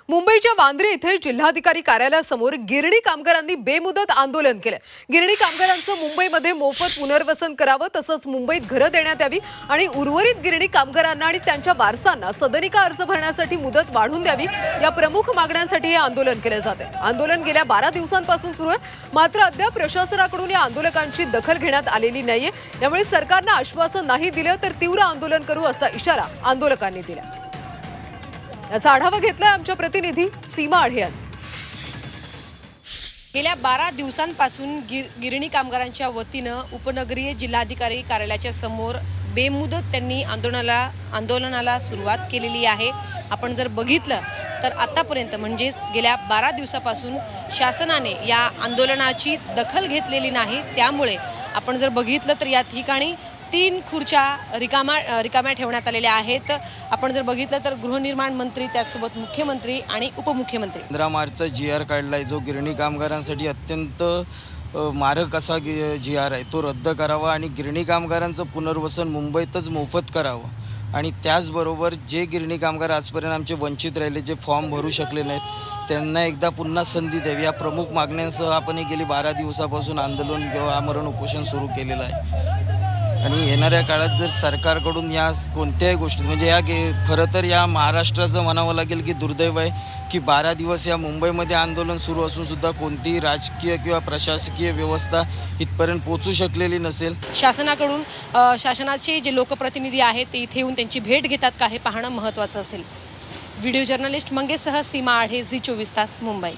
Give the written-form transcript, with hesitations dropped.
मुंबईच्या वांद्रे इथे जिल्हाधिकारी कार्यालयासमोर गिरणी कामगारांनी बेमुदत आंदोलन केलं। गिरणी कामगारांचं मुंबईमध्ये मोफत पुनर्वसन करावं, तसंच मुंबईत घरं देण्यात यावी आणि उर्वरित गिरणी कामगारांना आणि त्यांच्या वारसांना सदनिका अर्ज भरण्यासाठी मुदत वाढवून द्यावी, या प्रमुख मागण्यांसाठी हे आंदोलन केले जाते। आंदोलन गेल्या 12 दिवसांपासून सुरू आहे, मात्र अद्याप प्रशासनाकडून या आंदोलकांची दखल घेण्यात आलेली नाहीये। यामुळे सरकारने आश्वासन नाही दिलं तर तीव्र आंदोलन करू असा इशारा आंदोलकांनी दिला। याचा आढावा घेतलाय आमच्या प्रतिनिधी सीमा आढे। गेल्या 12 दिवसांपासून गिरणी कामगारांच्या वतीनं उपनगरीय जिल्हाधिकारी कार्यालयाच्या समोर बेमुदत त्यांनी आंदोलनाला सुरुवात केलेली आहे। आपण जर बघितलं तर आतापर्यंत म्हणजेच गेल्या 12 दिवसापासून शासनाने या आंदोलनाची दखल घेतलेली नाही। त्यामुळे आपण जर बघितलं तर या ठिकाणी 3 खुर्च्या रिकाम्या ठेवण्यात आलेल्या आहेत। आपण जर बघितलं तर गृहनिर्माण मंत्री, त्याचसोबत मुख्यमंत्री आणि उपमुख्यमंत्री 15 मार्चचा GR काढलाय, जो गिरणी कामगारांसाठी अत्यंत मारक असा GR आहे, तो रद्द करावा आणि गिरणी कामगारांचं पुनर्वसन मुंबईतच मोफत करावं। आणि त्याचबरोबर जे गिरणी कामगार आजपर्यंत आमचे वंचित राहिले, जे फॉर्म भरू शकले नाहीत, त्यांना एकदा पुन्हा संधी द्यावी, या प्रमुख मागण्यांसह आपण गेली 12 दिवसापासून आंदोलन किंवा आमरण उपोषण सुरू केलेलं आहे। आणि येणाऱ्या काळात जर सरकारकडून या कोणत्याही गोष्टी म्हणजे खरं तर या महाराष्ट्राचं म्हणावं लागेल की दुर्दैव आहे की 12 दिवस या मुंबईमध्ये आंदोलन सुरू असून सुद्धा कोणतीही राजकीय किंवा प्रशासकीय व्यवस्था इथपर्यंत पोहोचू शकलेली नसेल। शासनाकडून शासनाचे जे लोकप्रतिनिधी आहेत ते इथे येऊन त्यांची भेट घेतात का, हे पाहणं महत्त्वाचं असेल। व्हिडिओ जर्नलिस्ट मंगेशसह सीमा आढे, झी 24 तास, मुंबई।